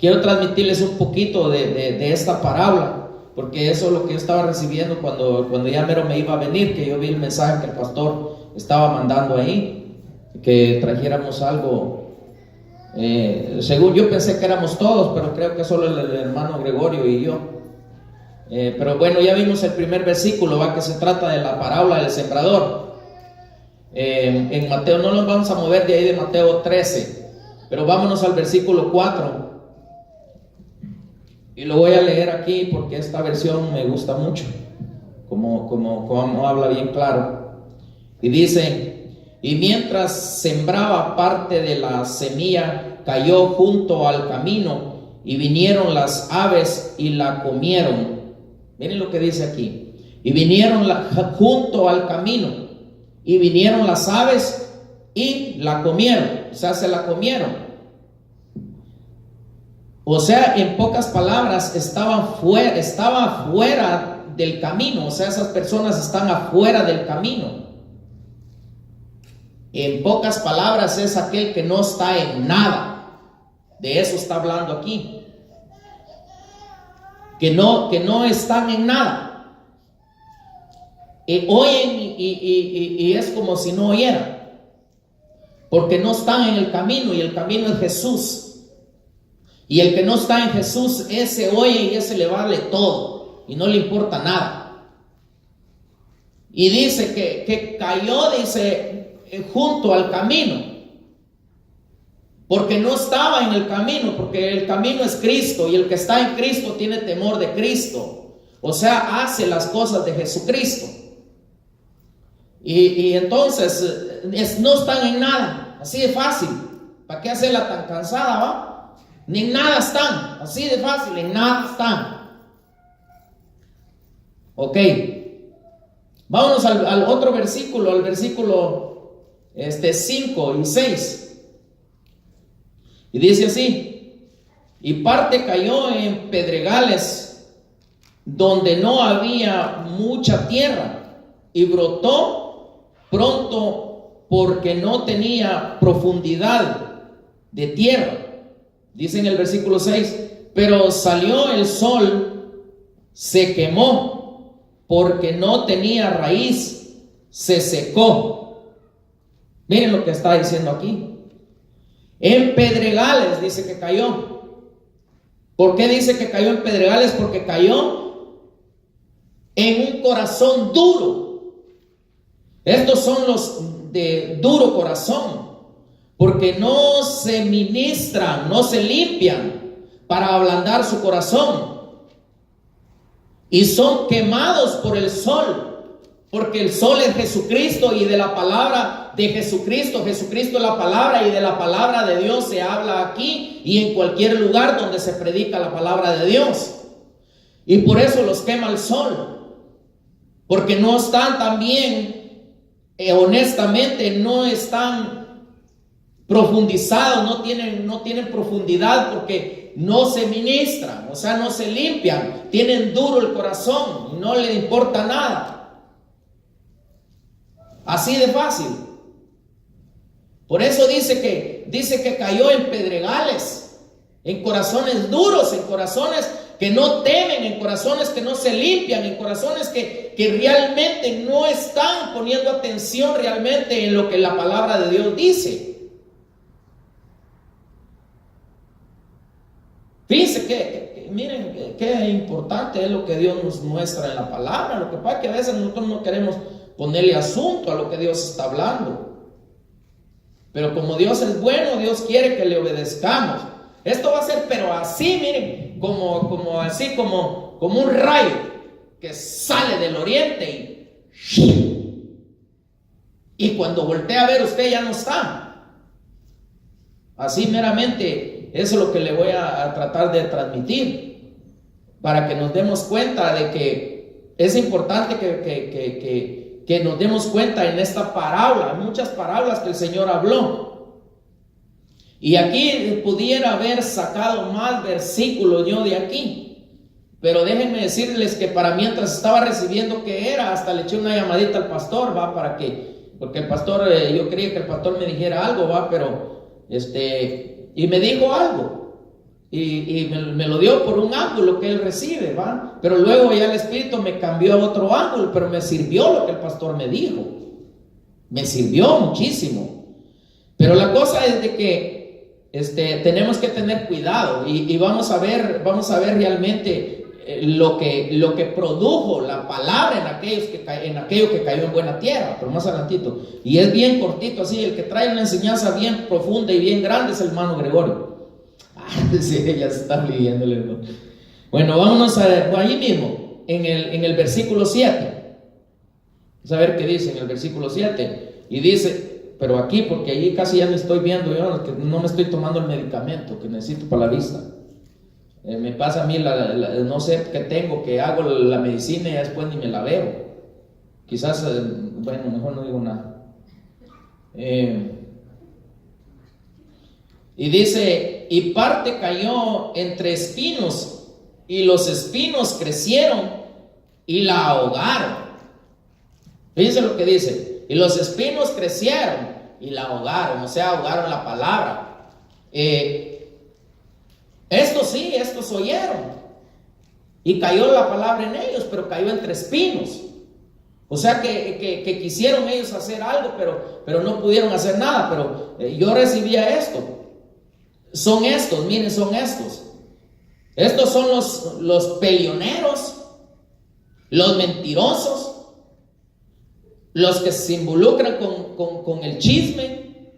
quiero transmitirles un poquito de esta parábola, porque eso es lo que yo estaba recibiendo cuando ya mero me iba a venir, que yo vi el mensaje que el pastor estaba mandando ahí, que trajéramos algo. Según yo pensé que éramos todos, pero creo que solo el hermano Gregorio y yo. Pero bueno, ya vimos el primer versículo, ¿va? Que se trata de la parábola del sembrador. En Mateo, no nos vamos a mover de ahí de Mateo 13, pero vámonos al versículo 4. Y lo voy a leer aquí porque esta versión me gusta mucho, como habla bien claro. Y dice: y mientras sembraba, parte de la semilla cayó junto al camino, y vinieron las aves y la comieron. Miren lo que dice aquí: y vinieron junto al camino, y vinieron las aves y la comieron. O sea, se la comieron. O sea, en pocas palabras, estaba fuera del camino. O sea, esas personas están afuera del camino. En pocas palabras, es aquel que no está en nada. De eso está hablando aquí. Que no están en nada. Oyen y es como si no oyeran. Porque no están en el camino, y el camino es Jesús. Y el que no está en Jesús, ese oye y ese le vale todo y no le importa nada. Y dice que cayó, dice, junto al camino, porque no estaba en el camino, porque el camino es Cristo, y el que está en Cristo tiene temor de Cristo. O sea, hace las cosas de Jesucristo. Y entonces no están en nada, así de fácil. ¿Para qué hacerla tan cansada, va? Ni en nada están, así de fácil, en nada están. Ok, vámonos al otro versículo, al versículo 5 y 6. Y dice así: y parte cayó en pedregales, donde no había mucha tierra, y brotó pronto, porque no tenía profundidad de tierra. Dice en el versículo 6: pero salió el sol, se quemó, porque no tenía raíz, se secó. Miren lo que está diciendo aquí. En pedregales dice que cayó. ¿Por qué dice que cayó en pedregales? Porque cayó en un corazón duro. Estos son los de duro corazón, porque no se ministran, no se limpian para ablandar su corazón, y son quemados por el sol, porque el sol es Jesucristo, y de la palabra de Jesucristo es la palabra, y de la palabra de Dios se habla aquí y en cualquier lugar donde se predica la palabra de Dios. Y por eso los quema el sol, porque no están también, honestamente, no están profundizados, no tienen profundidad, porque no se ministran, o sea, no se limpian, tienen duro el corazón y no les importa nada. Así de fácil. Por eso dice que cayó en pedregales, en corazones duros, en corazones que no temen, en corazones que no se limpian, en corazones que realmente no están poniendo atención realmente en lo que la palabra de Dios dice. Fíjense que miren qué importante es lo que Dios nos muestra en la palabra. Lo que pasa es que a veces nosotros no queremos ponerle asunto a lo que Dios está hablando. Pero como Dios es bueno, Dios quiere que le obedezcamos. Esto va a ser, pero así, miren, como un rayo que sale del oriente y cuando voltea a ver, usted ya no está. Así meramente, eso es lo que le voy a tratar de transmitir, para que nos demos cuenta de que es importante que nos demos cuenta en esta parábola. Hay muchas parábolas que el Señor habló, y aquí pudiera haber sacado más versículos yo de aquí, pero déjenme decirles que para mientras estaba recibiendo que era, hasta le eché una llamadita al pastor, porque el pastor, yo creía que el pastor me dijera algo, pero y me dijo algo, y me lo dio por un ángulo que él recibe, ¿va? Pero luego ya el Espíritu me cambió a otro ángulo, pero me sirvió lo que el pastor me dijo. Me sirvió muchísimo. Pero la cosa es de que tenemos que tener cuidado y vamos a ver realmente lo que produjo la palabra en aquello que cayó en buena tierra, pero más adelantito. Y es bien cortito así, el que trae una enseñanza bien profunda y bien grande es el hermano Gregorio. Sí, ya se está leyendo el hermano. Bueno, vámonos ahí mismo, en el versículo 7. Vamos a ver qué dice en el versículo 7. Y dice, pero aquí, porque allí casi ya me estoy viendo yo, que no me estoy tomando el medicamento que necesito para la vista. Me pasa a mí, no sé qué tengo, que hago la medicina y después ni me la veo. Quizás, bueno, mejor no digo nada. Y dice, y parte cayó entre espinos, y los espinos crecieron y la ahogaron. Fíjense lo que dice, y los espinos crecieron y la ahogaron, o sea, ahogaron la palabra. Estos oyeron, y cayó la palabra en ellos, pero cayó entre espinos. O sea que quisieron ellos hacer algo, pero no pudieron hacer nada. Pero yo recibía esto. Son estos, miren, son estos. Estos son los peleoneros, los mentirosos, los que se involucran con el chisme,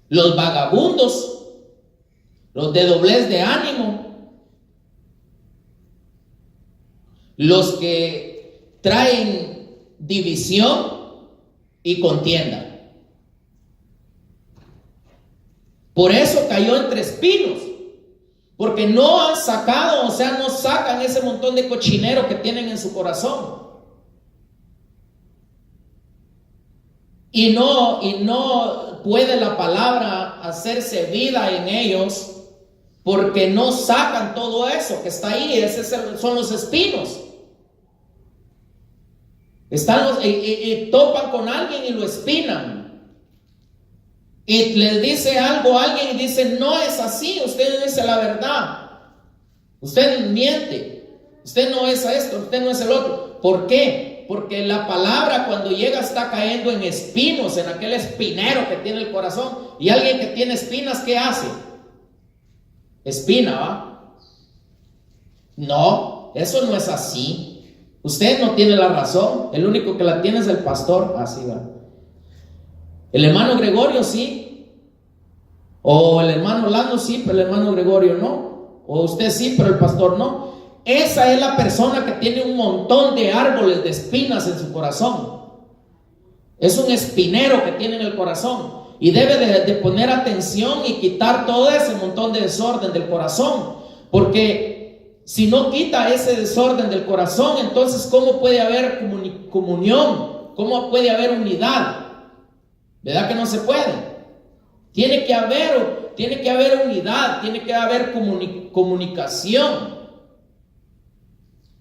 los vagabundos, los de doblez de ánimo, los que traen división y contienda. Por eso cayó entre espinos, porque no han sacado, o sea, no sacan ese montón de cochinero que tienen en su corazón. Y no puede la palabra hacerse vida en ellos, porque no sacan todo eso que está ahí. Son los espinos. Y topan con alguien y lo espinan. Y les dice algo a alguien y dice, no es así, usted no dice la verdad, usted miente, usted no es esto, usted no es el otro. ¿Por qué? Porque la palabra cuando llega está cayendo en espinos, en aquel espinero que tiene el corazón. Y alguien que tiene espinas, ¿qué hace? Espina, ¿va? No, eso no es así. Usted no tiene la razón, el único que la tiene es el pastor. Así va. El hermano Gregorio sí, o el hermano Lando sí, pero el hermano Gregorio no, o usted sí, pero el pastor no. Esa es la persona que tiene un montón de árboles de espinas en su corazón. Es un espinero que tiene en el corazón y debe de poner atención y quitar todo ese montón de desorden del corazón, porque si no quita ese desorden del corazón, entonces ¿cómo puede haber comunión? ¿Cómo puede haber unidad? ¿Verdad que no se puede? Tiene que haber unidad, tiene que haber comunicación,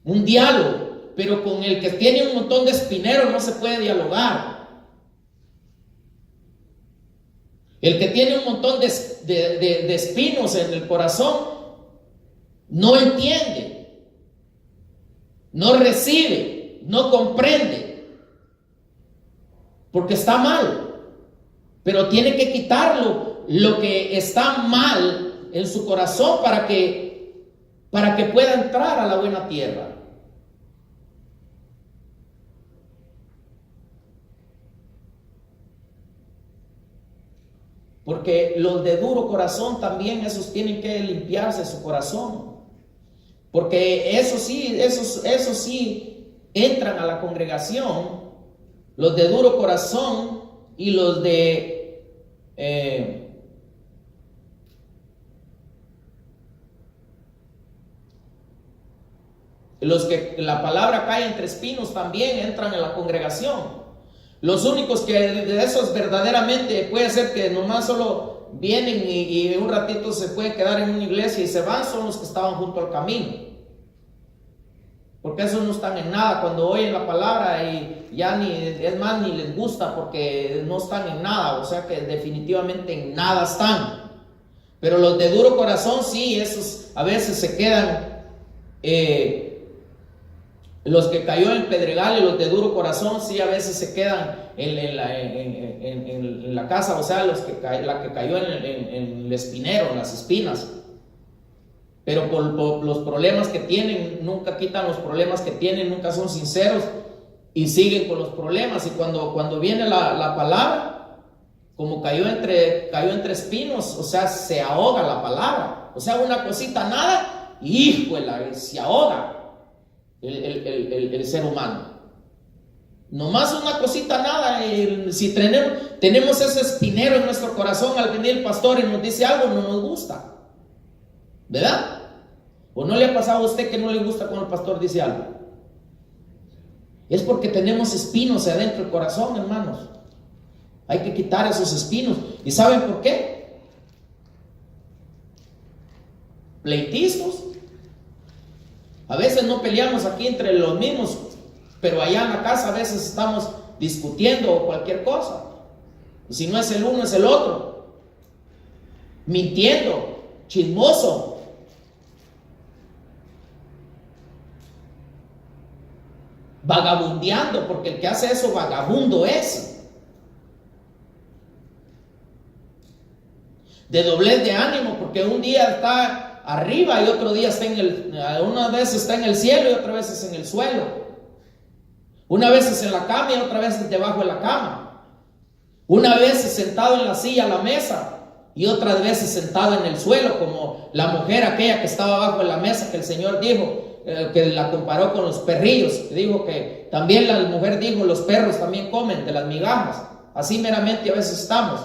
un diálogo, pero con el que tiene un montón de espineros no se puede dialogar. El que tiene un montón de espinos en el corazón no entiende, no recibe, no comprende, porque está mal. Pero tiene que quitarlo, lo que está mal en su corazón para que pueda entrar a la buena tierra. Porque los de duro corazón también, esos tienen que limpiarse su corazón. Porque esos sí entran a la congregación, los de duro corazón y los de los que la palabra cae entre espinos también entran en la congregación. Los únicos que de esos verdaderamente puede ser que nomás solo vienen y un ratito se pueden quedar en una iglesia y se van, son los que estaban junto al camino. Porque esos no están en nada cuando oyen la palabra y ya ni les gusta porque no están en nada, o sea que definitivamente en nada están. Pero los de duro corazón, sí, esos a veces se quedan, los que cayó en el pedregal y los de duro corazón, sí, a veces se quedan en la casa, o sea, la que cayó en el espinero, en las espinas. Pero por los problemas que tienen, nunca quitan los problemas que tienen, nunca son sinceros y siguen con los problemas. Y cuando viene la palabra, como cayó entre espinos, o sea, se ahoga la palabra. O sea, una cosita nada, y híjole, se ahoga el ser humano. Nomás una cosita nada, si tenemos ese espinero en nuestro corazón, al venir el pastor y nos dice algo, no nos gusta. ¿Verdad? ¿O no le ha pasado a usted que no le gusta cuando el pastor dice algo? Es porque tenemos espinos adentro del corazón, hermanos. Hay que quitar esos espinos. ¿Y saben por qué? Pleitistas. A veces no peleamos aquí entre los mismos, pero allá en la casa a veces estamos discutiendo o cualquier cosa. Y si no es el uno, es el otro. Mintiendo, chismoso. Vagabundeando, porque el que hace eso vagabundo es. De doblez de ánimo, porque un día está arriba y otro día está una vez está en el cielo y otra vez es en el suelo. Una vez es en la cama y otra vez es debajo de la cama. Una vez es sentado en la silla a la mesa y otras veces sentado en el suelo, como la mujer aquella que estaba abajo de la mesa, que el Señor dijo, que la comparó con los perrillos, que dijo que también la mujer dijo, los perros también comen de las migajas. Así meramente a veces estamos.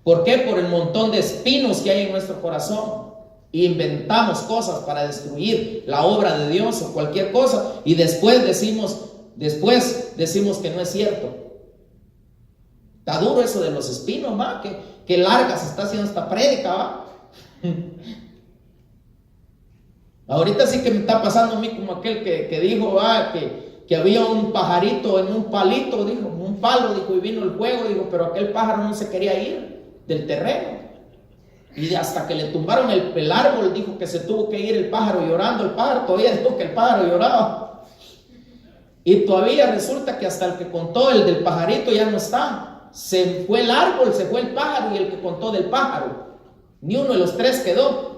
¿Por qué? Por el montón de espinos que hay en nuestro corazón. Inventamos cosas para destruir la obra de Dios o cualquier cosa, y después decimos que no es cierto. Está duro eso de los espinos, ¿va? Que larga se está haciendo esta prédica, ¿va? Ahorita sí que me está pasando a mí como aquel que dijo, que había un pajarito en un palito, dijo, un palo, dijo, y vino el fuego, dijo, pero aquel pájaro no se quería ir del terreno. Y hasta que le tumbaron el árbol, dijo que se tuvo que ir el pájaro llorando. El pájaro todavía dijo que el pájaro lloraba. Y todavía resulta que hasta el que contó, el del pajarito, ya no está. Se fue el árbol, se fue el pájaro y el que contó del pájaro. Ni uno de los tres quedó.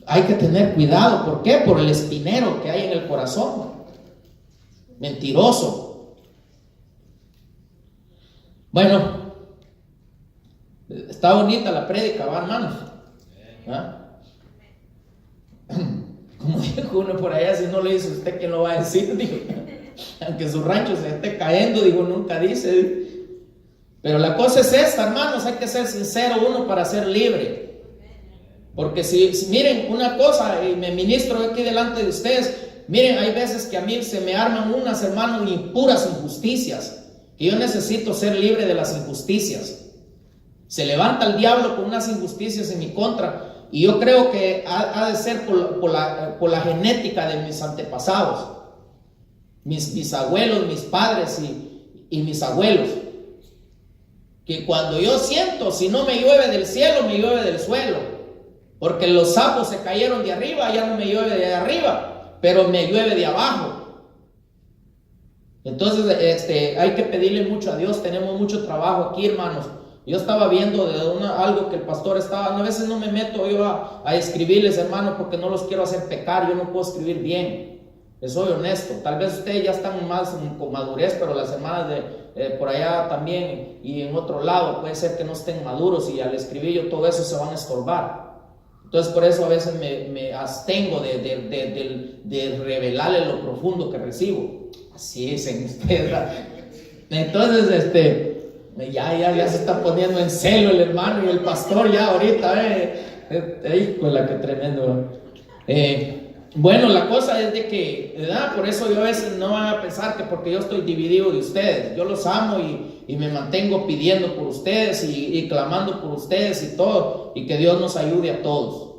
Hay que tener cuidado. ¿Por qué? Por el espinero que hay en el corazón. Mentiroso. Bueno, está bonita la prédica, ¿va, hermanos? ¿Ah? Como dijo uno por allá, si no lo dice usted, ¿quién lo va a decir? Dijo, aunque su rancho se esté cayendo, dijo, nunca dice. Pero la cosa es esta, hermanos, hay que ser sincero uno para ser libre. Porque si miren una cosa, y me ministro aquí delante de ustedes, miren, hay veces que a mí se me arman unas, hermanos, y puras injusticias, que yo necesito ser libre de las injusticias. Se levanta el diablo con unas injusticias en mi contra, y yo creo que ha de ser por la genética de mis antepasados, mis abuelos, mis padres y mis abuelos, que cuando yo siento, si no me llueve del cielo, me llueve del suelo. Porque los sapos se cayeron de arriba, ya no me llueve de arriba, pero me llueve de abajo. Entonces hay que pedirle mucho a Dios. Tenemos mucho trabajo aquí, hermanos. Yo estaba viendo algo que el pastor estaba, a veces no me meto yo a escribirles, hermanos, porque no los quiero hacer pecar. Yo no puedo escribir bien, les soy honesto. Tal vez ustedes ya están más con madurez, pero las hermanas por allá también y en otro lado puede ser que no estén maduros, y al escribir yo todo eso se van a estorbar. Entonces por eso a veces me abstengo de revelarle lo profundo que recibo. Así es en ustedes. Entonces ya se está poniendo en celo el hermano y el pastor ya ahorita. Híjole, qué tremendo. Bueno, la cosa es de que, ¿verdad? Por eso yo a veces no van a pensar que porque yo estoy dividido de ustedes. Yo los amo y me mantengo pidiendo por ustedes y clamando por ustedes y todo, y que Dios nos ayude a todos,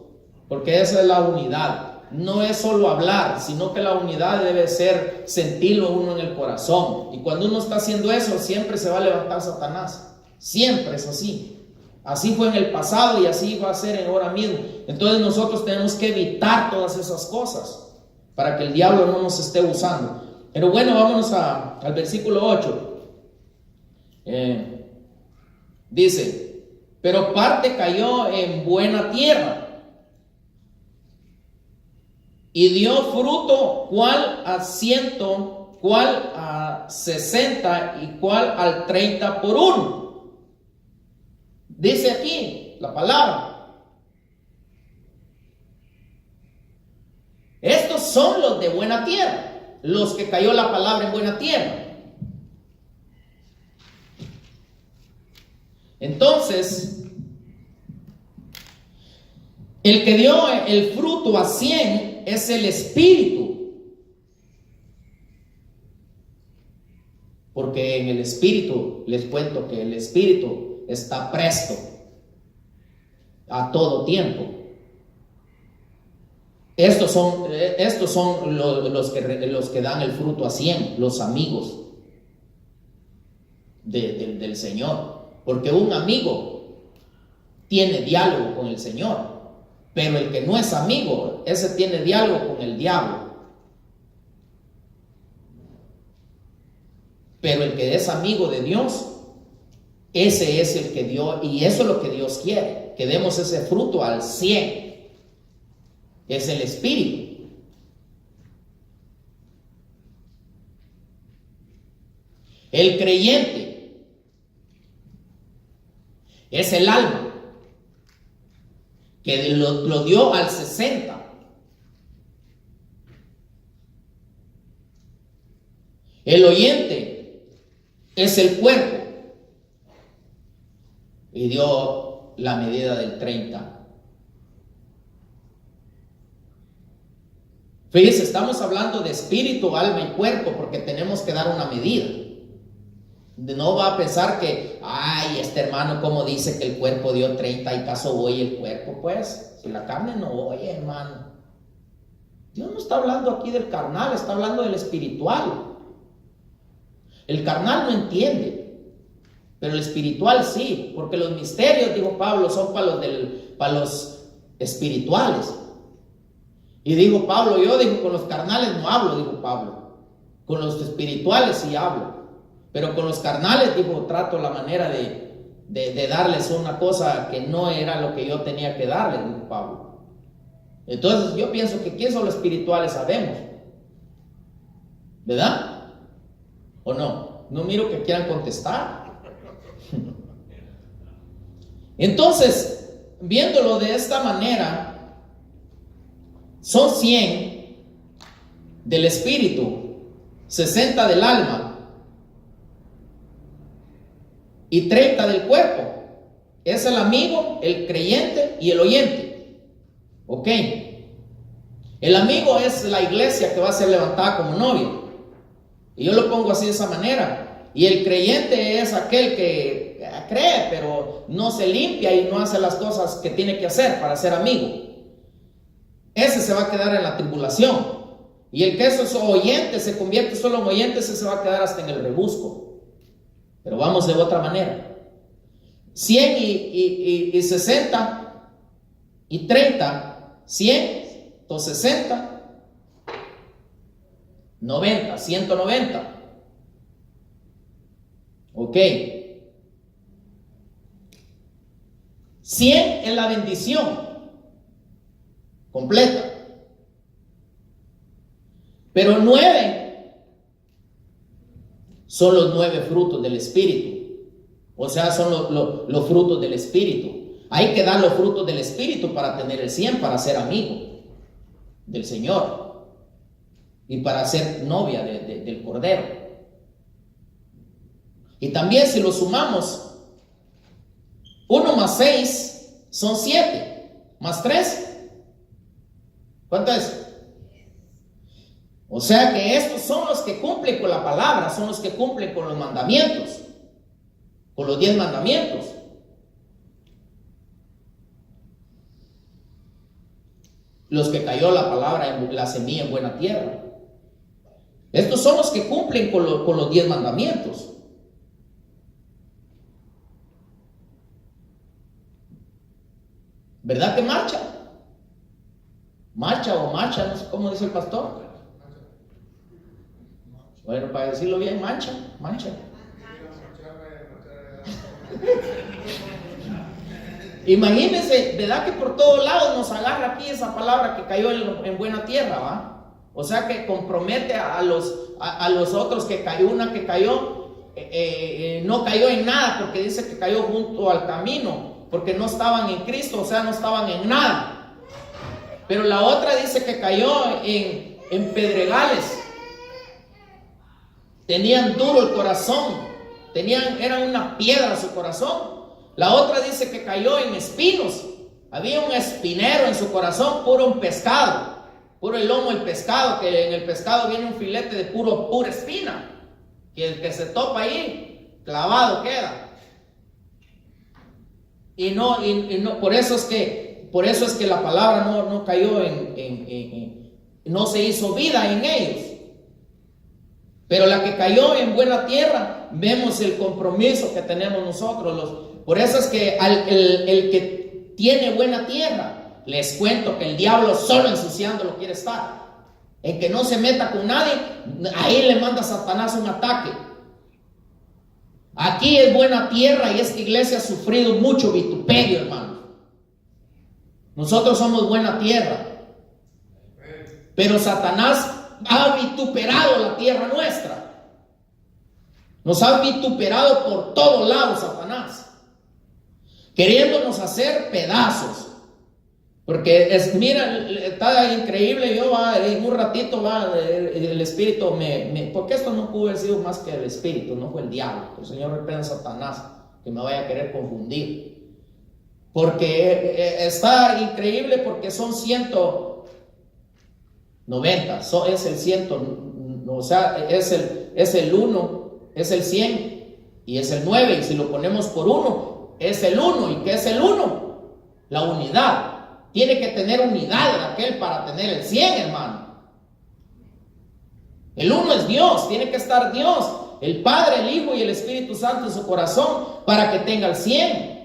porque esa es la unidad. No es solo hablar, sino que la unidad debe ser sentirlo uno en el corazón. Y cuando uno está haciendo eso, siempre se va a levantar Satanás. Siempre es así. Así fue en el pasado y así va a ser ahora mismo. Entonces nosotros tenemos que evitar todas esas cosas para que el diablo no nos esté usando. Pero bueno, vámonos al versículo 8. Dice, pero parte cayó en buena tierra y dio fruto, cuál a 100, cuál a 60 y cuál al 30 por uno. Dice aquí la palabra. Estos son los de buena tierra, los que cayó la palabra en buena tierra. Entonces, el que dio el fruto a 100 es el Espíritu. Porque en el Espíritu, les cuento que el Espíritu está presto a todo tiempo. Estos son los que dan el fruto a 100, los amigos del Señor. Porque un amigo tiene diálogo con el Señor, pero el que no es amigo, ese tiene diálogo con el diablo. Pero el que es amigo de Dios, ese es el que dio, y eso es lo que Dios quiere, que demos ese fruto al 100. Es el Espíritu. El creyente es el alma, que lo dio al 60. El oyente es el cuerpo y dio la medida del 30. Fíjense, estamos hablando de espíritu, alma y cuerpo porque tenemos que dar una medida. No va a pensar que, ay, este hermano como dice que el cuerpo dio 30 y caso oye el cuerpo. Pues, si la carne no oye, hermano. Dios no está hablando aquí del carnal, está hablando del espiritual. El carnal no entiende, pero el espiritual sí, porque los misterios, dijo Pablo, son para los espirituales. Y dijo Pablo, yo digo, con los carnales no hablo, dijo Pablo. Con los espirituales sí hablo. Pero con los carnales, dijo, trato la manera de darles una cosa que no era lo que yo tenía que darles, dijo Pablo. Entonces yo pienso que ¿quién son los espirituales? Sabemos. ¿Verdad? ¿O no? No miro que quieran contestar. Entonces, viéndolo de esta manera, son 100 del espíritu, 60 del alma y 30 del cuerpo. Es el amigo, el creyente y el oyente. Ok. El amigo es la iglesia que va a ser levantada como novia. Y yo lo pongo así de esa manera. Y el creyente es aquel que cree, pero no se limpia y no hace las cosas que tiene que hacer para ser amigo. Ese se va a quedar en la tribulación. Y el que es oyente, se convierte solo en oyente, ese se va a quedar hasta en el rebusco. Pero vamos de otra manera. 100 y 60 y 30, 100, 260. 90, 190. Ok. 100 es la bendición completa. Pero 9 son los 9 frutos del Espíritu. O sea, son los frutos del Espíritu. Hay que dar los frutos del Espíritu para tener el 100, para ser amigo del Señor. Y para ser novia del Cordero. Y también si lo sumamos, 1 más 6 son 7, más 3, ¿cuánto es? O sea que estos son los que cumplen con la palabra, son los que cumplen con los mandamientos, con los 10 mandamientos. Los que cayó la palabra, la semilla en buena tierra. Estos son los que cumplen con los 10 mandamientos. ¿Verdad que marcha? Marcha o marcha, no sé cómo dice el pastor. Bueno, para decirlo bien, mancha. Imagínense, ¿verdad que por todos lados nos agarra aquí esa palabra que cayó en buena tierra, va? O sea que compromete a los otros que cayó, no cayó en nada, porque dice que cayó junto al camino, porque no estaban en Cristo, o sea, no estaban en nada. Pero la otra dice que cayó en pedregales. Tenían duro el corazón, eran una piedra su corazón. La otra dice que cayó en espinos. Había un espinero en su corazón, puro un pescado, puro el lomo del pescado, que en el pescado viene un filete de pura espina, que el que se topa ahí, clavado queda. Y no, por eso es que la palabra no cayó no se hizo vida en ellos. Pero la que cayó en buena tierra, vemos el compromiso que tenemos nosotros. Por eso es que el que tiene buena tierra, les cuento que el diablo solo ensuciándolo quiere estar. En que no se meta con nadie, ahí le manda Satanás un ataque. Aquí es buena tierra y esta iglesia ha sufrido mucho vituperio, hermano. Nosotros somos buena tierra. Pero Satanás ha vituperado la tierra nuestra. Nos ha vituperado por todos lados Satanás, queriéndonos hacer pedazos. Porque mira, está increíble. Yo en un ratito el espíritu porque esto no pudo haber sido más que el espíritu, no fue el diablo. El Señor reprenda a Satanás que me vaya a querer confundir. Porque está increíble, porque son 190, es el 100, o sea, es el 1, es el 100 y es el 9, y si lo ponemos por 1, es el 1. ¿Y qué es el 1? La unidad. Tiene que tener unidad aquel para tener el 100, hermano. El 1 es Dios, tiene que estar Dios, el Padre, el Hijo y el Espíritu Santo en su corazón para que tenga el 100.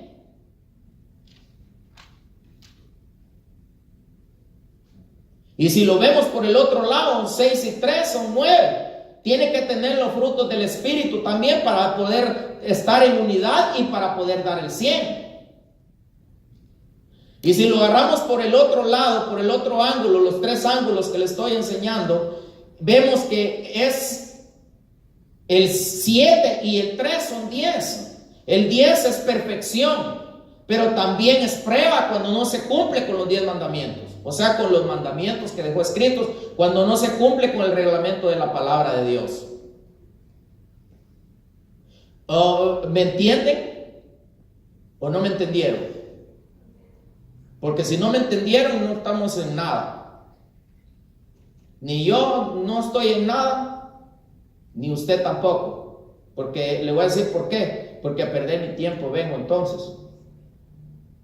Y si lo vemos por el otro lado, 6 y 3 son 9. Tiene que tener los frutos del Espíritu también para poder estar en unidad y para poder dar el 100. Y si lo agarramos por el otro lado, por el otro ángulo, los 3 ángulos que le estoy enseñando, vemos que es el 7 y el 3 son 10. El 10 es perfección, pero también es prueba cuando no se cumple con los 10 mandamientos. O sea, con los mandamientos que dejó escritos, cuando no se cumple con el reglamento de la palabra de Dios. ¿Me entienden? ¿O no me entendieron? Porque si no me entendieron, no estamos en nada. Ni yo no estoy en nada, ni usted tampoco. Porque le voy a decir por qué. Porque a perder mi tiempo vengo entonces.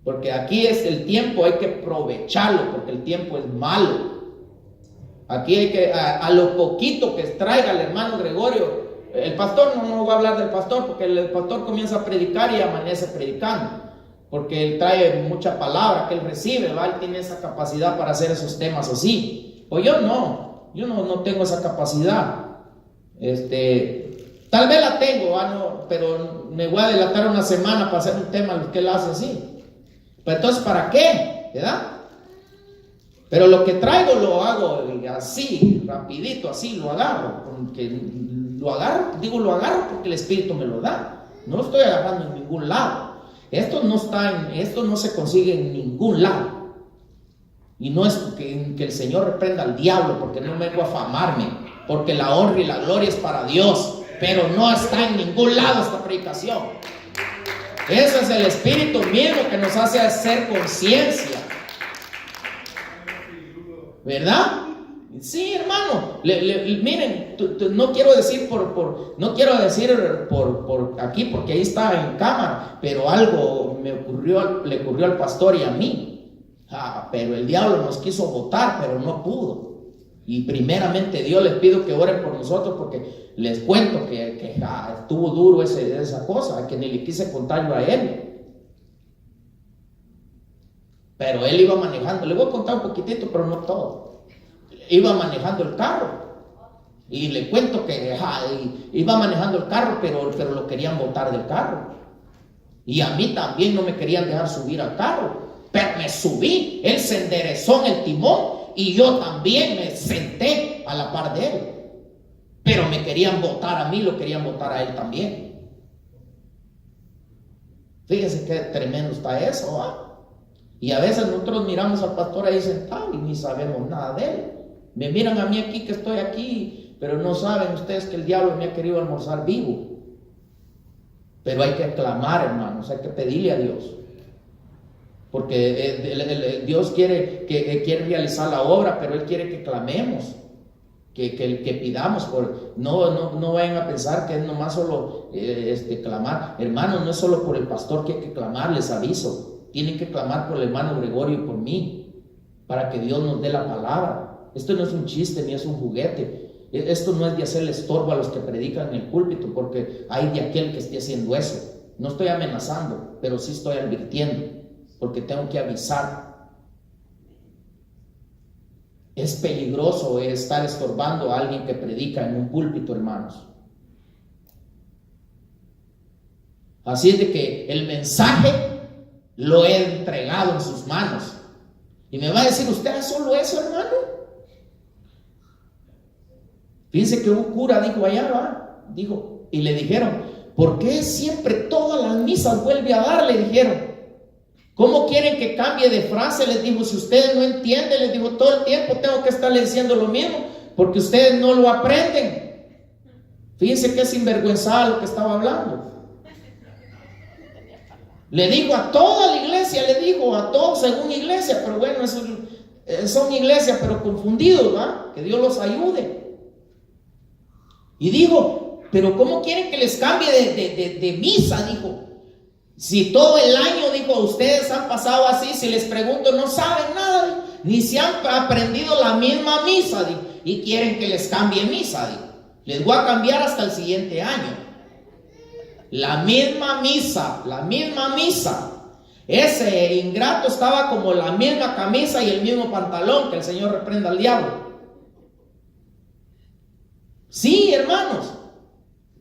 Porque aquí es el tiempo, hay que aprovecharlo, porque el tiempo es malo. Aquí hay que, a lo poquito que traiga el hermano Gregorio, el pastor, no voy a hablar del pastor, porque el pastor comienza a predicar y amanece predicando, porque él trae mucha palabra que él recibe, ¿va? Él tiene esa capacidad para hacer esos temas así. Pues yo no tengo esa capacidad. Tal vez la tengo, pero me voy a dilatar una semana para hacer un tema que él hace así. Pero entonces, ¿para qué? ¿Verdad? Pero lo que traigo lo hago así, rapidito, así, lo agarro. Lo agarro porque el Espíritu me lo da. No lo estoy agarrando en ningún lado. Esto no se consigue en ningún lado. Y no es que el Señor reprenda al diablo, porque no vengo a afamarme, porque la honra y la gloria es para Dios, pero no está en ningún lado esta predicación. Ese es el Espíritu mismo que nos hace hacer conciencia, ¿verdad? Sí, hermano. Miren, no quiero decir por aquí, porque ahí está en cámara, pero algo le ocurrió al pastor y a mí. Pero el diablo nos quiso botar, pero no pudo. Y primeramente Dios, les pido que oren por nosotros, porque les cuento que estuvo duro esa cosa, que ni le quise contar yo a él. Pero él iba manejando, le voy a contar un poquitito, pero no todo. Iba manejando el carro. Y le cuento que iba manejando el carro, pero lo querían botar del carro. Y a mí también no me querían dejar subir al carro. Pero me subí, él se enderezó en el timón y yo también me senté a la par de él. Pero me querían botar a mí, lo querían botar a él también. Fíjese qué tremendo está eso, ¿va? Y a veces nosotros miramos al pastor ahí sentado y ni sabemos nada de él. Me miran a mí aquí que estoy aquí, pero no saben ustedes que el diablo me ha querido almorzar vivo. Pero hay que clamar, hermanos, hay que pedirle a Dios. Porque Dios quiere realizar la obra, pero Él quiere que clamemos, que pidamos. No vayan a pensar que es nomás solo clamar. Hermanos, no es solo por el pastor que hay que clamar, les aviso. Tienen que clamar por el hermano Gregorio y por mí, para que Dios nos dé la palabra. Esto no es un chiste ni es un juguete. Esto no es de hacerle estorbo a los que predican en el púlpito, porque hay de aquel que esté haciendo eso. No estoy amenazando, pero sí estoy advirtiendo, porque tengo que avisar. Es peligroso estar estorbando a alguien que predica en un púlpito, hermanos. Así es de que el mensaje lo he entregado en sus manos. Y me va a decir, ¿usted hace solo eso, hermano? Fíjense que un cura dijo allá, y le dijeron, ¿por qué siempre todas las misas vuelve a dar? Le dijeron. ¿Cómo quieren que cambie de frase? Les dijo, si ustedes no entienden, les dijo, todo el tiempo tengo que estarles diciendo lo mismo, porque ustedes no lo aprenden. Fíjense qué sinvergüenzada lo que estaba hablando. Le dijo a toda la iglesia, le dijo a todos según iglesia, pero bueno, son iglesias pero confundidos, ¿va? Que Dios los ayude. Y dijo, pero ¿cómo quieren que les cambie de misa? Dijo, si todo el año, dijo, ustedes han pasado así, si les pregunto no saben nada, ni se han aprendido la misma misa, dijo, y quieren que les cambie misa, dijo. Les voy a cambiar hasta el siguiente año. La misma misa. Ese ingrato estaba como la misma camisa y el mismo pantalón, que el Señor reprenda al diablo. Sí, hermanos,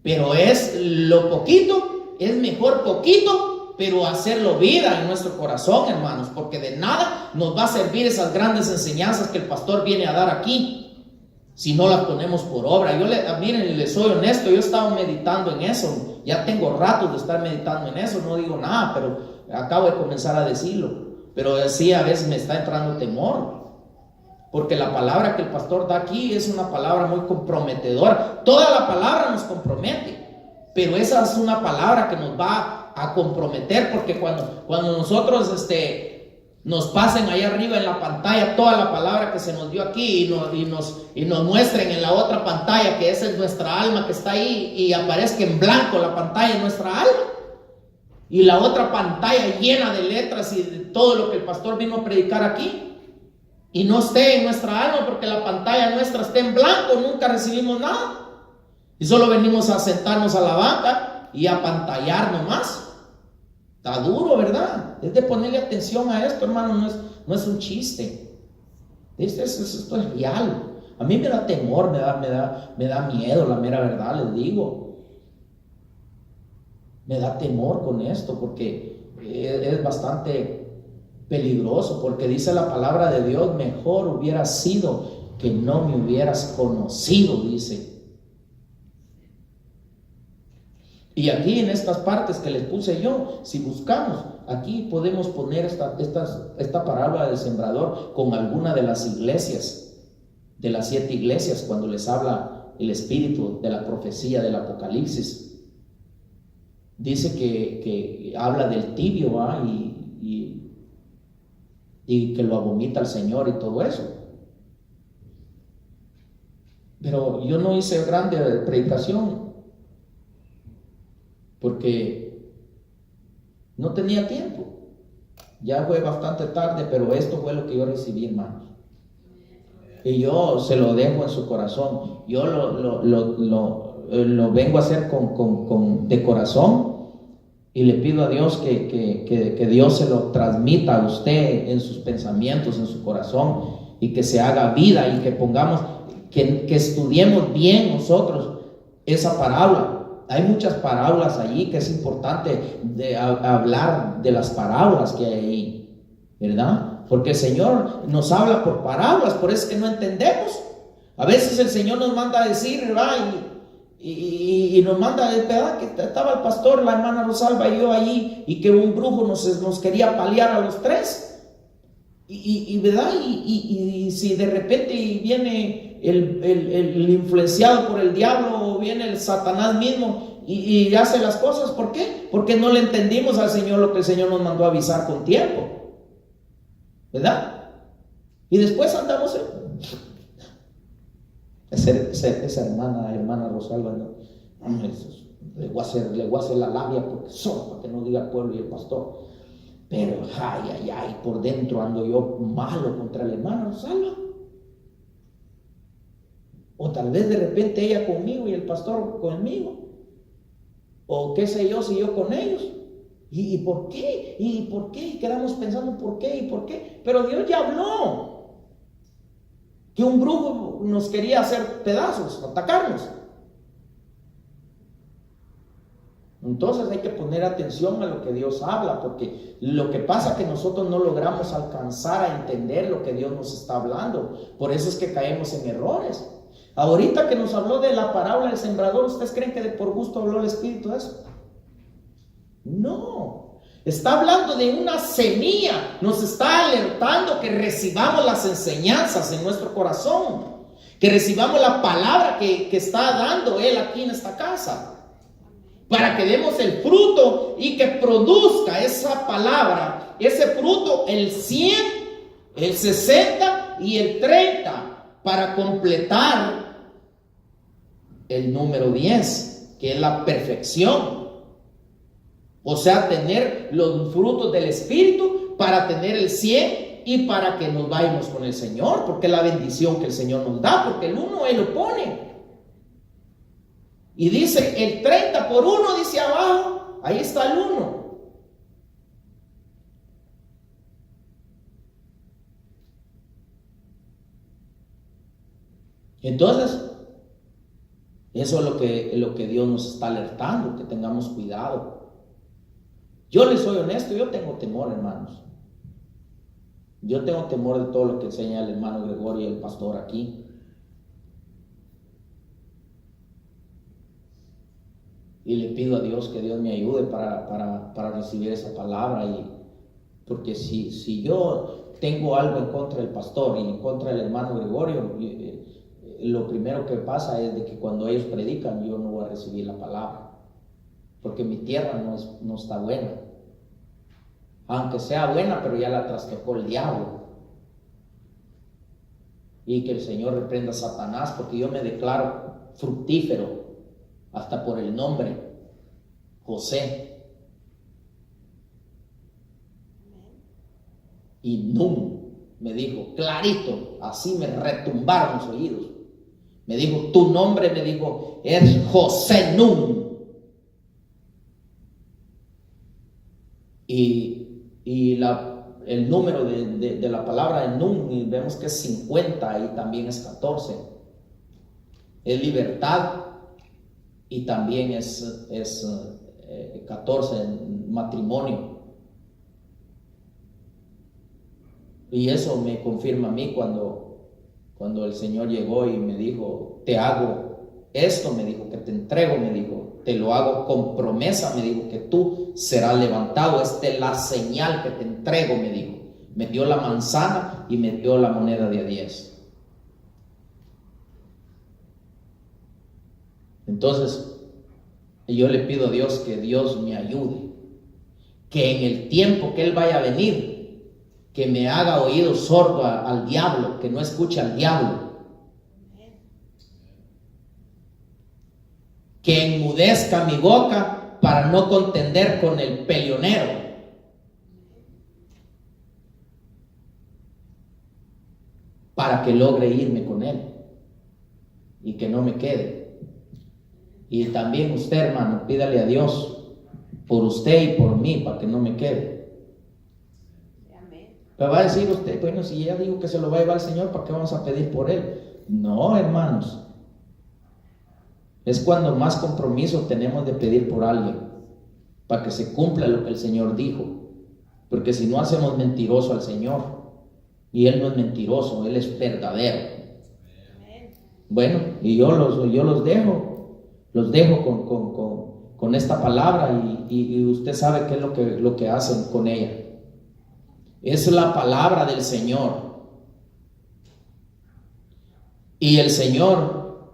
pero es lo poquito, es mejor poquito, pero hacerlo vida en nuestro corazón, hermanos, porque de nada nos va a servir esas grandes enseñanzas que el pastor viene a dar aquí si no las ponemos por obra. Miren, les soy honesto, yo he estado meditando en eso, ya tengo rato de estar meditando en eso, no digo nada, pero acabo de comenzar a decirlo. Pero sí, a veces me está entrando temor, porque la palabra que el pastor da aquí es una palabra muy comprometedora. Toda la palabra nos compromete, pero esa es una palabra que nos va a comprometer, porque cuando nosotros nos pasen ahí arriba en la pantalla toda la palabra que se nos dio aquí y nos muestren en la otra pantalla que esa es nuestra alma que está ahí, y aparezca en blanco la pantalla de nuestra alma y la otra pantalla llena de letras y de todo lo que el pastor vino a predicar aquí, y no esté en nuestra alma porque la pantalla nuestra esté en blanco, nunca recibimos nada y solo venimos a sentarnos a la banca y a pantallar nomás. Está duro, ¿verdad? Es de ponerle atención a esto, hermano, no es un chiste. Esto es real. A mí me da temor, me da miedo, la mera verdad, les digo. Me da temor con esto, porque es bastante peligroso, porque dice la palabra de Dios, mejor hubiera sido que no me hubieras conocido, dice. Y aquí en estas partes que les puse yo, si buscamos, aquí podemos poner esta parábola del sembrador con alguna de las iglesias, de las 7 iglesias, cuando les habla el espíritu de la profecía del Apocalipsis. Dice que habla del tibio, ¿eh? y que lo abomita el Señor y todo eso. Pero yo no hice grande predicación, porque no tenía tiempo. Ya fue bastante tarde, pero esto fue lo que yo recibí, hermanos. Y yo se lo dejo en su corazón. Yo lo vengo a hacer de corazón, Y le pido a Dios que Dios se lo transmita a usted en sus pensamientos, en su corazón, y que se haga vida y que pongamos, que estudiemos bien nosotros esa parábola. Hay muchas parábolas allí que es importante hablar de las parábolas que hay ahí, ¿verdad? Porque el Señor nos habla por parábolas, por eso es que no entendemos. A veces el Señor nos manda a decir, ¿verdad? Y nos manda, ¿verdad? Que estaba el pastor, la hermana Rosalba y yo allí, y que un brujo nos quería paliar a los tres. ¿Verdad? Y si de repente viene el influenciado por el diablo, o viene el Satanás mismo y hace las cosas, ¿por qué? Porque no le entendimos al Señor lo que el Señor nos mandó a avisar con tiempo, ¿verdad? Y después andamos esa hermana Rosalba, ¿no? Le voy a hacer la labia porque son, para que no diga el pueblo y el pastor. Pero por dentro ando yo malo contra la hermana Rosalba. O tal vez de repente ella conmigo y el pastor conmigo. O qué sé yo, si yo con ellos. ¿Y por qué? ¿Y por qué? Y quedamos pensando ¿por qué? ¿Y por qué? Pero Dios ya habló. Que un brujo nos quería hacer pedazos, atacarnos. Entonces hay que poner atención a lo que Dios habla, porque lo que pasa es que nosotros no logramos alcanzar a entender lo que Dios nos está hablando. Por eso es que caemos en errores. Ahorita que nos habló de la parábola del sembrador, ¿ustedes creen que por gusto habló el Espíritu de eso? No. Está hablando de una semilla, nos está alertando que recibamos las enseñanzas en nuestro corazón, que recibamos la palabra que está dando Él aquí en esta casa, para que demos el fruto y que produzca esa palabra, ese fruto, el 100, el 60 y el 30, para completar el número 10, que es la perfección. O sea, tener los frutos del Espíritu para tener el 100 y para que nos vayamos con el Señor, porque es la bendición que el Señor nos da, porque el 1 Él lo pone. Y dice el 30 por 1, dice abajo, ahí está el 1. Entonces, eso es lo que Dios nos está alertando, que tengamos cuidado. Yo les soy honesto, yo tengo temor, hermanos. Yo tengo temor de todo lo que enseña el hermano Gregorio y el pastor aquí. Y le pido a Dios que Dios me ayude para recibir esa palabra. Porque si yo tengo algo en contra del pastor y en contra del hermano Gregorio, lo primero que pasa es de que cuando ellos predican, yo no voy a recibir la palabra. Porque mi tierra no está buena. Aunque sea buena, pero ya la trastocó el diablo. Y que el Señor reprenda a Satanás, porque yo me declaro fructífero, hasta por el nombre, José. Y Nun me dijo, clarito, así me retumbaron los oídos. Me dijo, tu nombre, me dijo, es José Nun. Y el número de la palabra de Nun, vemos que es 50 y también es 14. Es libertad y también es 14, matrimonio. Y eso me confirma a mí cuando el Señor llegó y me dijo, te hago esto, me dijo, que te entrego, me dijo, te lo hago con promesa, me dijo, que tú serás levantado, esta es la señal que te entrego, me dijo. Me dio la manzana y me dio la moneda de 10. Entonces, yo le pido a Dios que Dios me ayude, que en el tiempo que Él vaya a venir, que me haga oído sordo al diablo, que no escuche al diablo, que enmudezca mi boca para no contender con el peleonero, para que logre irme con él y que no me quede. Y también usted, hermano, pídale a Dios por usted y por mí, para que no me quede. Me va a decir usted, bueno, si ya digo que se lo va a llevar el Señor, ¿para qué vamos a pedir por él? No, hermanos. Es cuando más compromiso tenemos de pedir por alguien, para que se cumpla lo que el Señor dijo. Porque si no, hacemos mentiroso al Señor. Y Él no es mentiroso, Él es verdadero. Bueno, y yo los dejo con esta palabra, y usted sabe qué es lo que hacen con ella. Es la palabra del Señor. Y el Señor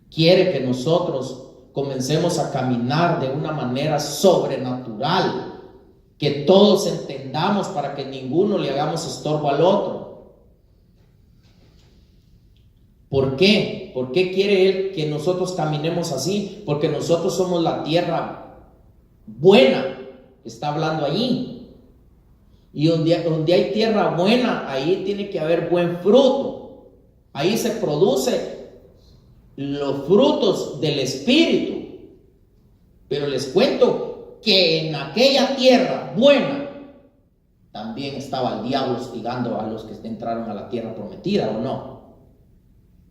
quiere que nosotros comencemos a caminar de una manera sobrenatural, que todos entendamos, para que ninguno le hagamos estorbo al otro. ¿Por qué? ¿Por qué quiere Él que nosotros caminemos así? Porque nosotros somos la tierra buena, está hablando allí. Y donde hay tierra buena, ahí tiene que haber buen fruto. Ahí se producen los frutos del Espíritu. Pero les cuento que en aquella tierra buena también estaba el diablo hostigando a los que entraron a la tierra prometida, ¿o no?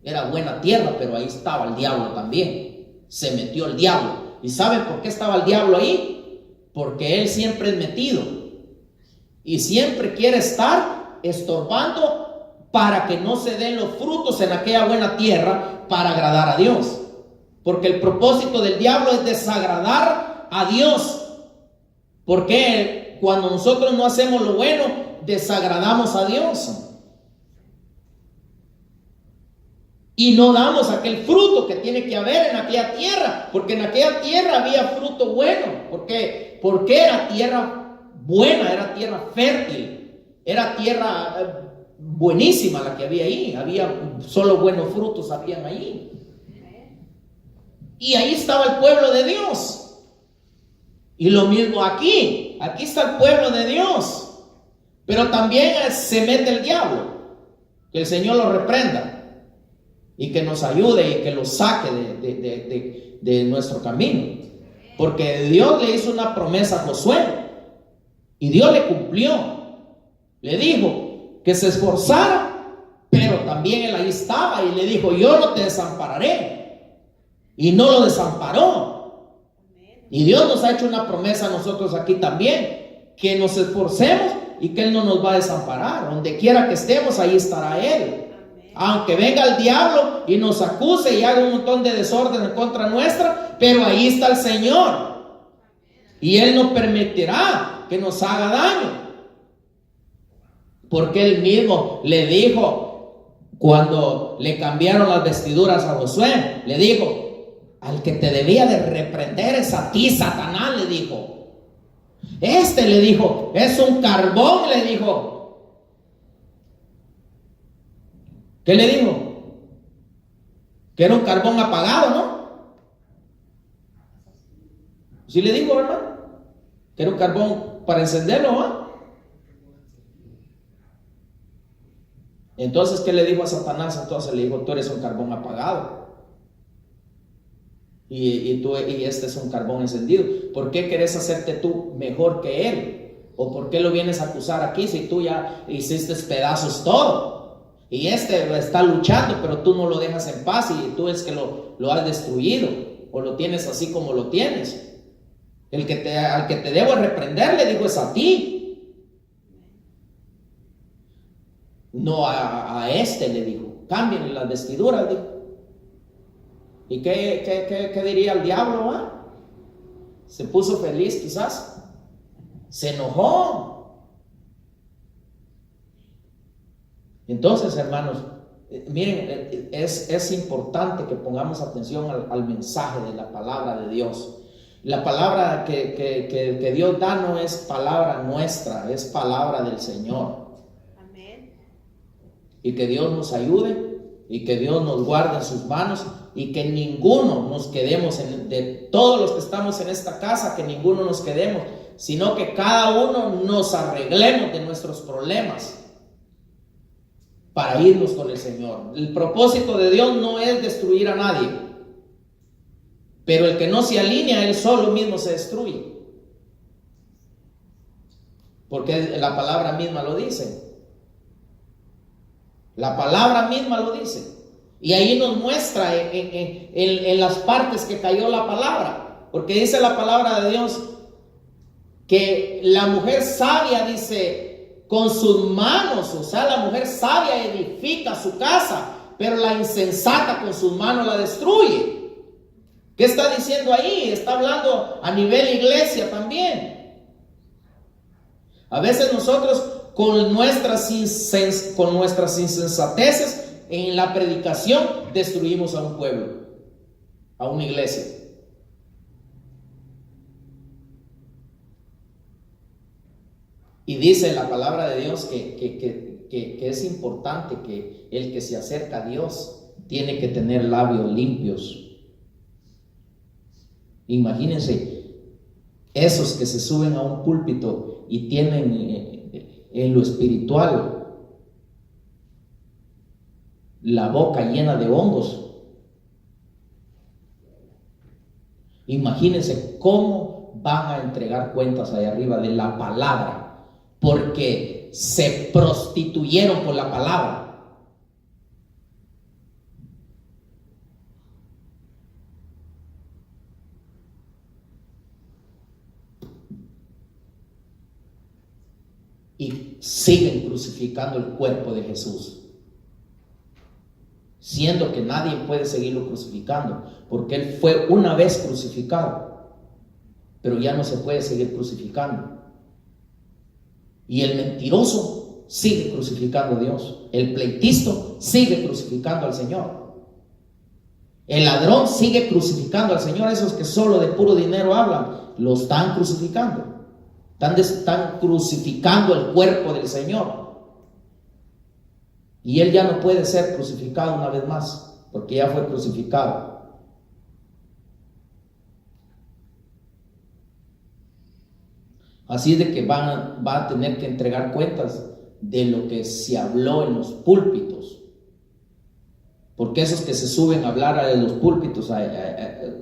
Era buena tierra, pero ahí estaba el diablo también. Se metió el diablo. ¿Y saben por qué estaba el diablo ahí? Porque él siempre es metido y siempre quiere estar estorbando para que no se den los frutos en aquella buena tierra para agradar a Dios. Porque el propósito del diablo es desagradar a Dios. Porque cuando nosotros no hacemos lo bueno, desagradamos a Dios. Y no damos aquel fruto que tiene que haber en aquella tierra. Porque en aquella tierra había fruto bueno. Porque era tierra buena, era tierra fértil. Era tierra buenísima la que había ahí. Había solo buenos frutos, habían ahí. Y ahí estaba el pueblo de Dios. Y lo mismo aquí. Aquí está el pueblo de Dios. Pero también se mete el diablo. Que el Señor lo reprenda. Y que nos ayude y que lo saque de nuestro camino. Porque Dios le hizo una promesa a Josué. Y Dios le cumplió. Le dijo que se esforzara. Pero también él ahí estaba. Y le dijo: yo no te desampararé. Y no lo desamparó. Y Dios nos ha hecho una promesa a nosotros aquí también, que nos esforcemos y que Él no nos va a desamparar. Donde quiera que estemos, ahí estará Él. Aunque venga el diablo y nos acuse y haga un montón de desorden en contra nuestra, pero ahí está el Señor. Y Él no permitirá que nos haga daño. Porque Él mismo le dijo, cuando le cambiaron las vestiduras a Josué, le dijo: al que te debía de reprender es a ti, Satanás, le dijo. Le dijo, es un carbón, le dijo. ¿Qué le dijo? Que era un carbón apagado, ¿no? ¿Sí le dijo, hermano? Que era un carbón para encenderlo, ¿no? Entonces, ¿qué le dijo a Satanás? Entonces le dijo: tú eres un carbón apagado. Y este es un carbón encendido. ¿Por qué querés hacerte tú mejor que él? ¿O por qué lo vienes a acusar aquí si tú ya hiciste pedazos todo? Y está luchando, pero tú no lo dejas en paz, y tú es que lo has destruido, o lo tienes así como lo tienes. Al que te debo reprender, le dijo, es a ti. No a le dijo: cámbienle las vestiduras, dijo. ¿Y qué diría el diablo? Se puso feliz, quizás. Se enojó. Entonces, hermanos, miren, es importante que pongamos atención al mensaje de la palabra de Dios. La palabra que Dios da no es palabra nuestra, es palabra del Señor. Amén. Y que Dios nos ayude y que Dios nos guarde en sus manos, y que ninguno nos quedemos de todos los que estamos en esta casa, que ninguno nos quedemos, sino que cada uno nos arreglemos de nuestros problemas para irnos con el Señor. El propósito de Dios no es destruir a nadie. Pero el que no se alinea, él solo mismo se destruye. Porque la palabra misma lo dice. La palabra misma lo dice. Y ahí nos muestra en las partes que cayó la palabra. Porque dice la palabra de Dios que la mujer sabia, dice, con sus manos, o sea, la mujer sabia edifica su casa, pero la insensata con sus manos la destruye. ¿Qué está diciendo ahí? Está hablando a nivel iglesia también. A veces nosotros con nuestras insensateces en la predicación destruimos a un pueblo, a una iglesia. Y dice la palabra de Dios que es importante que el que se acerca a Dios tiene que tener labios limpios. Imagínense esos que se suben a un púlpito y tienen en lo espiritual la boca llena de hongos. Imagínense cómo van a entregar cuentas allá arriba de la palabra, porque se prostituyeron con la palabra. Y siguen crucificando el cuerpo de Jesús, siendo que nadie puede seguirlo crucificando, porque Él fue una vez crucificado, pero ya no se puede seguir crucificando. Y el mentiroso sigue crucificando a Dios, el pleitisto sigue crucificando al Señor, el ladrón sigue crucificando al Señor. Esos que solo de puro dinero hablan, lo están crucificando. Están crucificando el cuerpo del Señor. Y Él ya no puede ser crucificado una vez más, porque ya fue crucificado. Así de que va a tener que entregar cuentas de lo que se habló en los púlpitos. Porque esos que se suben a hablar de los púlpitos,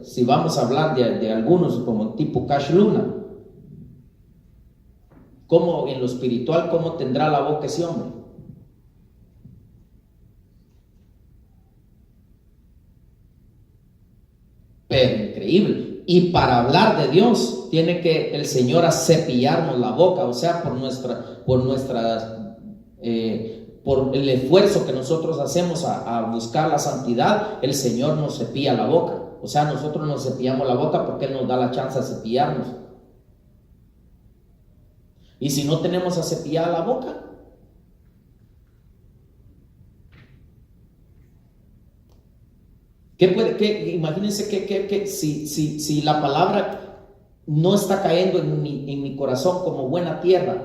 si vamos a hablar de algunos como tipo Cash Luna, ¿cómo en lo espiritual, cómo tendrá la boca ese hombre? Pero increíble. Y para hablar de Dios tiene que el Señor cepillarnos la boca, o sea, por el esfuerzo que nosotros hacemos a buscar la santidad, el Señor nos cepilla la boca. O sea, nosotros nos cepillamos la boca porque Él nos da la chance de cepillarnos. Y si no tenemos a cepillar la boca, imagínense que si la palabra no está cayendo en mi corazón como buena tierra,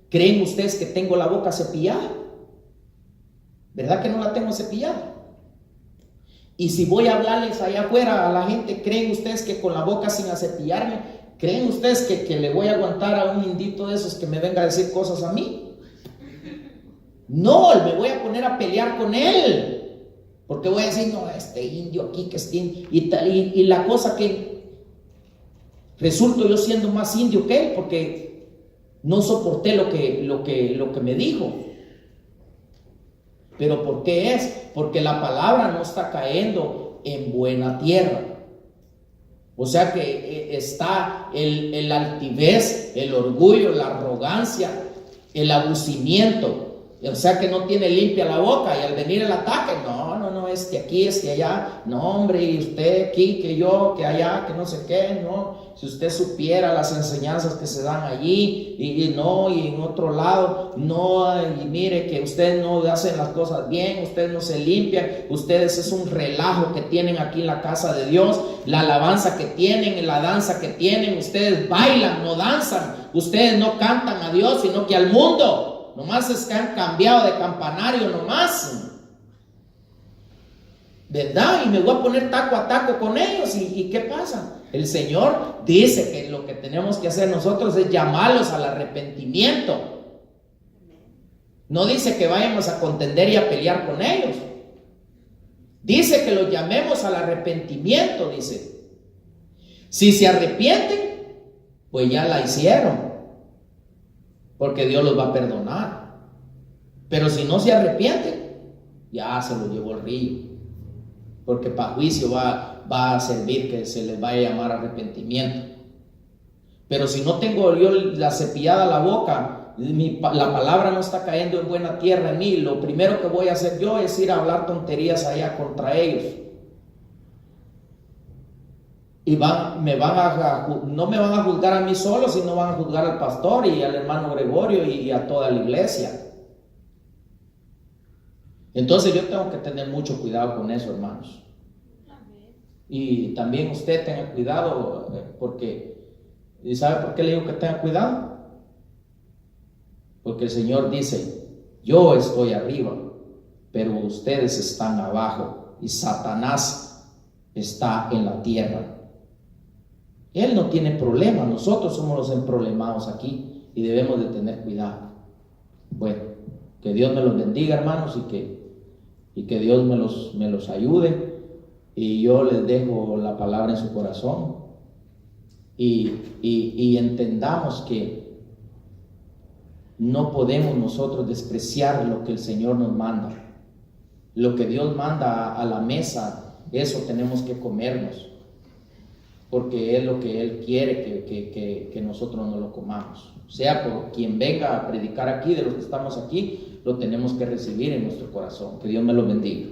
¿creen ustedes que tengo la boca cepillada? ¿Verdad que no la tengo cepillada? Y si voy a hablarles allá afuera a la gente, ¿creen ustedes que con la boca sin acepillarme, creen ustedes que le voy a aguantar a un indito de esos que me venga a decir cosas a mí? No, me voy a poner a pelear con él. Porque voy a decir, no, este indio aquí que es indio, y la cosa que resulto yo siendo más indio que él, porque no soporté lo que me dijo. Pero ¿por qué es? Porque la palabra no está cayendo en buena tierra. O sea que está el altivez, el orgullo, la arrogancia, el abucimiento. O sea que no tiene limpia la boca, y al venir el ataque, no, es que aquí, es que allá, no hombre, y usted aquí, que yo, que allá, que no sé qué, no, si usted supiera las enseñanzas que se dan allí, y en otro lado, no, y mire que ustedes no hacen las cosas bien, ustedes no se limpian, ustedes es un relajo que tienen aquí en la casa de Dios, la alabanza que tienen, la danza que tienen, ustedes bailan, no danzan, ustedes no cantan a Dios, sino que al mundo. Nomás es que han cambiado de campanario nomás, ¿verdad? Y me voy a poner taco a taco con ellos. ¿Y qué pasa? El Señor dice que lo que tenemos que hacer nosotros es llamarlos al arrepentimiento. No dice que vayamos a contender y a pelear con ellos. Dice que los llamemos al arrepentimiento, dice. Si se arrepienten, pues ya la hicieron, porque Dios los va a perdonar. Pero si no se arrepienten, ya se lo llevó el río, porque para juicio va a servir que se les vaya a llamar arrepentimiento. Pero si no tengo yo la cepillada la boca, la palabra no está cayendo en buena tierra en mí, lo primero que voy a hacer yo es ir a hablar tonterías allá contra ellos. Y no me van a juzgar a mí solo, sino van a juzgar al pastor y al hermano Gregorio y a toda la iglesia. Entonces yo tengo que tener mucho cuidado con eso, hermanos. Y también usted tenga cuidado, porque, ¿y sabe por qué le digo que tenga cuidado? Porque el Señor dice: yo estoy arriba, pero ustedes están abajo, y Satanás está en la tierra. Él no tiene problema, nosotros somos los emproblemados aquí y debemos de tener cuidado. Bueno, que Dios me los bendiga, hermanos, y que Dios me los ayude, y yo les dejo la palabra en su corazón, y entendamos que no podemos nosotros despreciar lo que el Señor nos manda. Lo que Dios manda a la mesa, eso tenemos que comernos, porque es lo que Él quiere que nosotros no lo comamos. Sea por quien venga a predicar aquí, de los que estamos aquí, lo tenemos que recibir en nuestro corazón. Que Dios me lo bendiga.